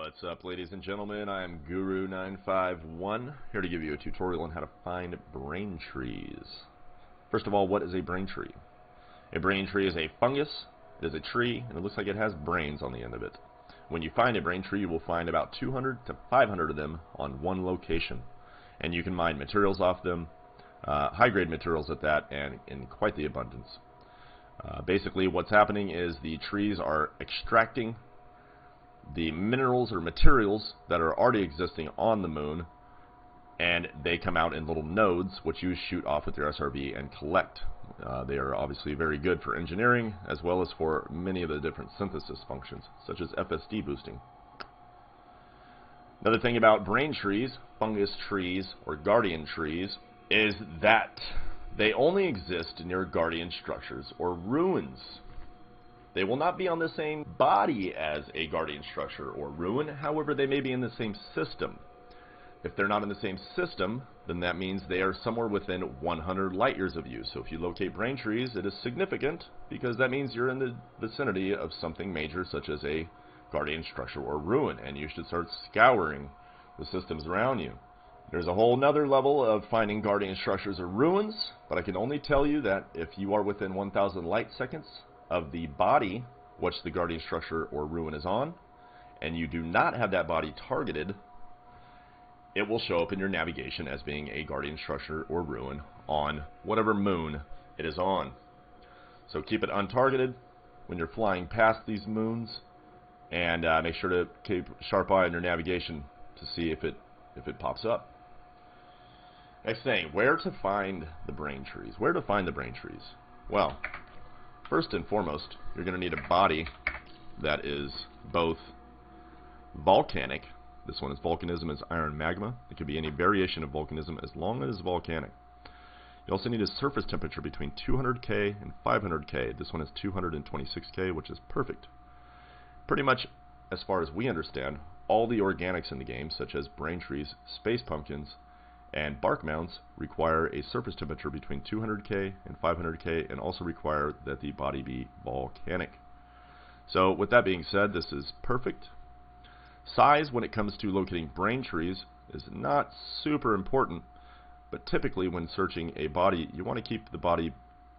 What's up, ladies and gentlemen? I am Guru951 here to give you a tutorial on how to find brain trees. First of all, what is a brain tree? A brain tree is a fungus. It is a tree, and it looks like it has brains on the end of it. When you find a brain tree, you will find about 200 to 500 of them on one location, and you can mine materials off them, high-grade materials at that, and in quite the abundance. Basically, what's happening is the trees are extracting the minerals or materials that are already existing on the moon, and they come out in little nodes which you shoot off with your SRV and collect. They are obviously very good for engineering as well as for many of the different synthesis functions, such as FSD boosting. Another thing about brain trees, fungus trees, or guardian trees, is that they only exist near guardian structures or ruins. They will not be on the same body as a guardian structure or ruin, however they may be in the same system. If they're not in the same system, then that means they are somewhere within 100 light years of you. So if you locate brain trees, it is significant because that means you're in the vicinity of something major such as a guardian structure or ruin, and you should start scouring the systems around you. There's a whole nother level of finding guardian structures or ruins, but I can only tell you that if you are within 1,000 light seconds of the body which the guardian structure or ruin is on, and you do not have that body targeted, it will show up in your navigation as being a guardian structure or ruin on whatever moon it is on. So keep it untargeted when you're flying past these moons, and make sure to keep a sharp eye on your navigation to see if it pops up. Next thing, where to find the brain trees. Where to find the brain trees? Well, first and foremost, you're going to need a body that is both volcanic. This one is volcanism, is iron magma. It could be any variation of volcanism as long as it's volcanic. You also need a surface temperature between 200K and 500K. This one is 226K, which is perfect. Pretty much, as far as we understand, all the organics in the game, such as brain trees, space pumpkins, and bark mounds, require a surface temperature between 200K and 500K, and also require that the body be volcanic. So with that being said, this is perfect. Size, when it comes to locating brain trees, is not super important, but typically when searching a body, you want to keep the body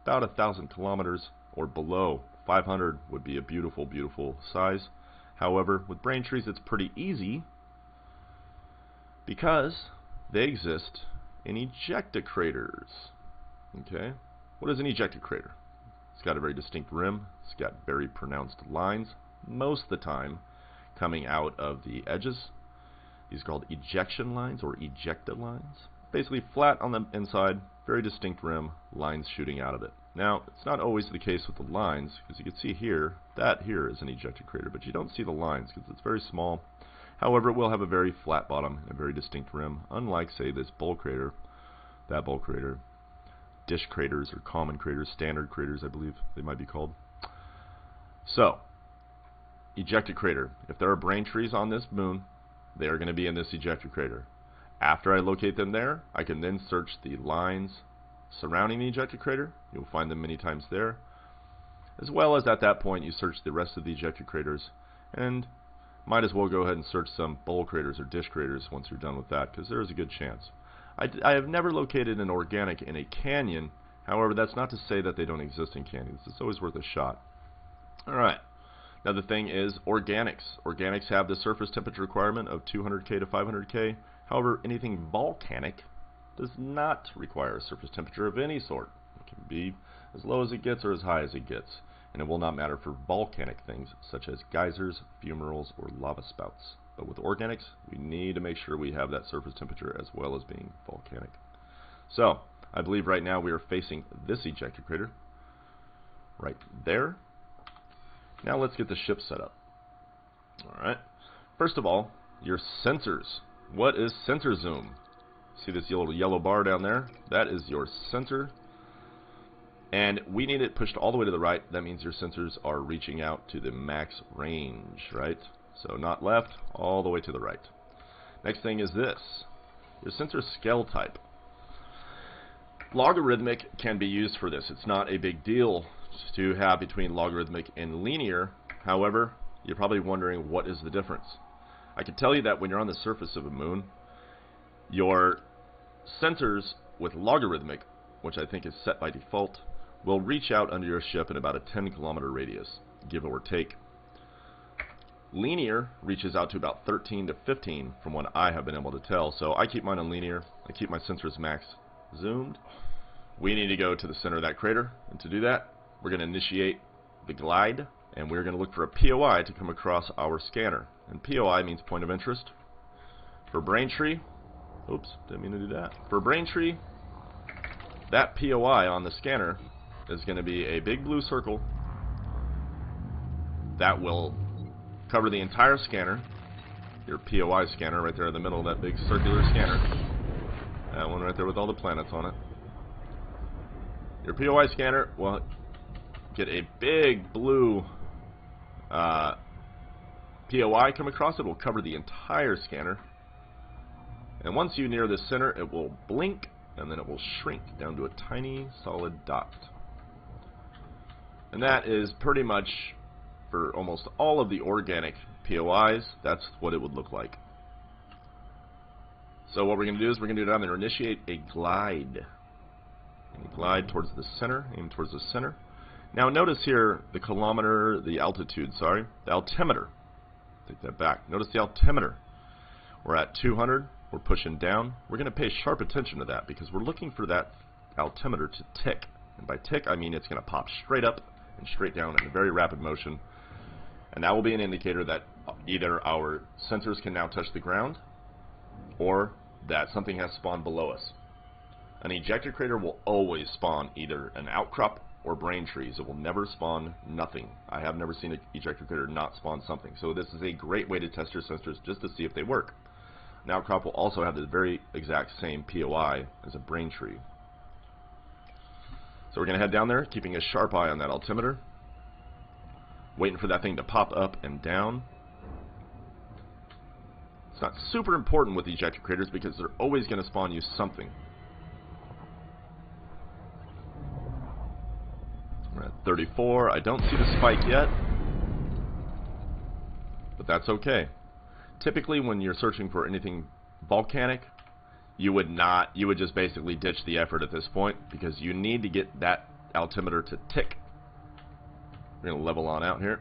about 1,000 kilometers or below. 500 would be a beautiful, beautiful size. However, with brain trees, it's pretty easy because they exist in ejecta craters. Okay, what is an ejecta crater? It's got a very distinct rim. It's got very pronounced lines, most of the time coming out of the edges. These are called ejection lines or ejecta lines. Basically flat on the inside, very distinct rim, lines shooting out of it. Now, it's not always the case with the lines, because you can see here, that here is an ejecta crater, but you don't see the lines because it's very small. However, it will have a very flat bottom and a very distinct rim, unlike, say, this bowl crater, that bowl crater, dish craters or common craters, standard craters, I believe they might be called. So, ejecta crater. If there are brain trees on this moon, they are going to be in this ejecta crater. After I locate them there, I can then search the lines surrounding the ejecta crater. You'll find them many times there. As well as at that point, you search the rest of the ejecta craters, and might as well go ahead and search some bowl craters or dish craters once you're done with that, because there is a good chance. I have never located an organic in a canyon. However, that's not to say that they don't exist in canyons. It's always worth a shot. Alright, another thing is organics. Organics have the surface temperature requirement of 200K to 500K. However, anything volcanic does not require a surface temperature of any sort. It can be as low as it gets or as high as it gets. And it will not matter for volcanic things such as geysers, fumaroles, or lava spouts. But with organics, we need to make sure we have that surface temperature as well as being volcanic. So, I believe right now we are facing this ejecta crater right there. Now let's get the ship set up. Alright, first of all, your sensors. What is sensor zoom? See this little yellow bar down there? That is your sensor. And we need it pushed all the way to the right. That means your sensors are reaching out to the max range, right? So not left, all the way to the right. Next thing is this, your sensor scale type. Logarithmic can be used for this. It's not a big deal to have between logarithmic and linear. However, you're probably wondering what is the difference. I can tell you that when you're on the surface of a moon, your sensors with logarithmic, which I think is set by default, will reach out under your ship in about a 10-kilometer radius, give or take. Linear reaches out to about 13 to 15 from what I have been able to tell, so I keep mine on linear. I keep my sensors max zoomed. We need to go to the center of that crater, and to do that, we're going to initiate the glide, and we're going to look for a POI to come across our scanner. And POI means point of interest. For Braintree, oops, didn't mean to do that. For Braintree, that POI on the scanner is going to be a big blue circle that will cover the entire scanner. Your POI scanner right there in the middle of that big circular scanner. That one right there with all the planets on it. Your POI scanner will get a big blue POI come across. It will cover the entire scanner. And once you near the center, it will blink, and then it will shrink down to a tiny solid dot. And that is pretty much, for almost all of the organic POIs, that's what it would look like. So what we're going to do is we're going to do down there, initiate a glide. And glide towards the center, aim towards the center. Now notice here the kilometer, the altitude, sorry, the altimeter. Take that back. Notice the altimeter. We're at 200. We're pushing down. We're going to pay sharp attention to that because we're looking for that altimeter to tick. And by tick, I mean it's going to pop straight up and straight down in a very rapid motion. And that will be an indicator that either our sensors can now touch the ground or that something has spawned below us. An ejector crater will always spawn either an outcrop or brain trees. It will never spawn nothing. I have never seen an ejector crater not spawn something. So this is a great way to test your sensors just to see if they work. An outcrop will also have the very exact same POI as a brain tree. So we're going to head down there, keeping a sharp eye on that altimeter, waiting for that thing to pop up and down. It's not super important with ejector craters because they're always going to spawn you something. We're at 34. I don't see the spike yet, but that's okay. Typically when you're searching for anything volcanic, you would just basically ditch the effort at this point because you need to get that altimeter to tick. We're going to level on out here.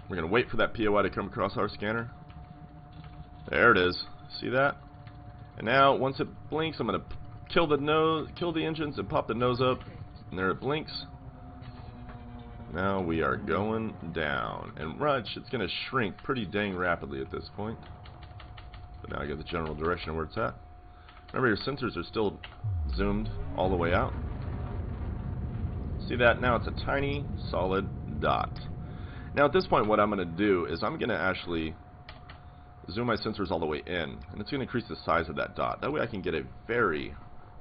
We're going to wait for that POI to come across our scanner. There it is. See that? And now once it blinks, I'm going to kill the engines and pop the nose up. And there it blinks. Now we are going down. And it's going to shrink pretty dang rapidly at this point. But now I get the general direction of where it's at. Remember, your sensors are still zoomed all the way out. See that? Now it's a tiny solid dot. Now at this point what I'm going to do is I'm going to actually zoom my sensors all the way in. And it's going to increase the size of that dot. That way I can get a very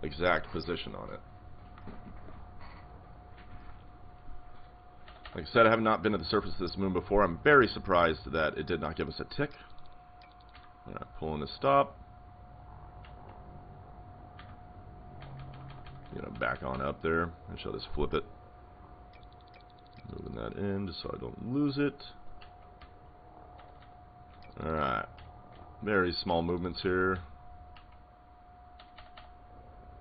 exact position on it. Like I said, I have not been to the surface of this moon before. I'm very surprised that it did not give us a tick. I'm going to pull in the stop. Back on up there. I shall just flip it. Moving that in just so I don't lose it. Alright. Very small movements here.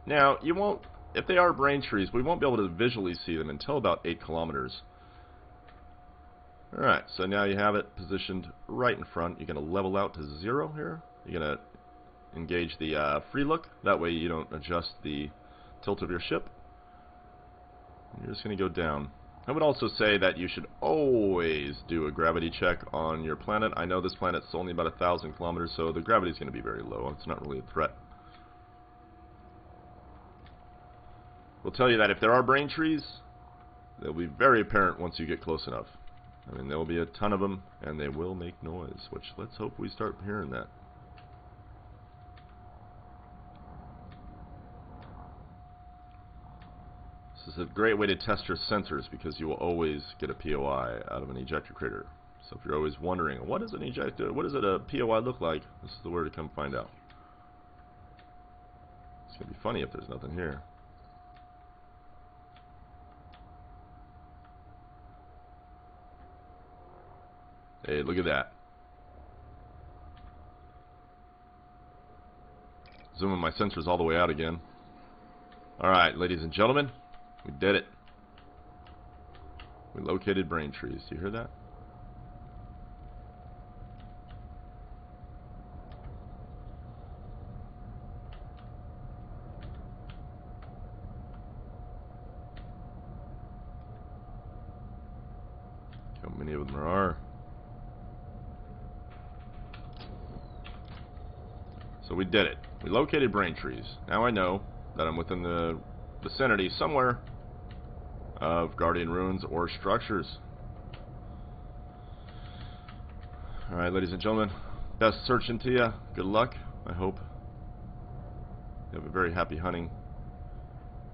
Now, you won't, if they are brain trees, we won't be able to visually see them until about 8 kilometers. Alright, so now you have it positioned right in front. You're going to level out to 0 here. You're going to engage the free look. That way you don't adjust the tilt of your ship. You're just going to go down. I would also say that you should always do a gravity check on your planet. I know this planet's only about 1,000 kilometers, so the gravity is going to be very low. It's not really a threat. We'll tell you that if there are brain trees, they'll be very apparent once you get close enough. I mean, there will be a ton of them, and they will make noise, which let's hope we start hearing that. This is a great way to test your sensors because you will always get a POI out of an ejector crater. So if you're always wondering, what does a POI look like? This is the where to come find out. It's going to be funny if there's nothing here. Hey, look at that. zooming my sensors all the way out again. Alright, ladies and gentlemen, we did it. We located brain trees. Do you hear that? How many of them there are? So we did it. We located brain trees. Now I know that I'm within the vicinity somewhere of guardian ruins or structures. Alright, ladies and gentlemen, best searching to you. Good luck. I hope you have a very happy hunting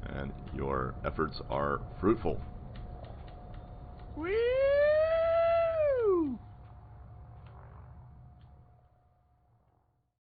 and your efforts are fruitful.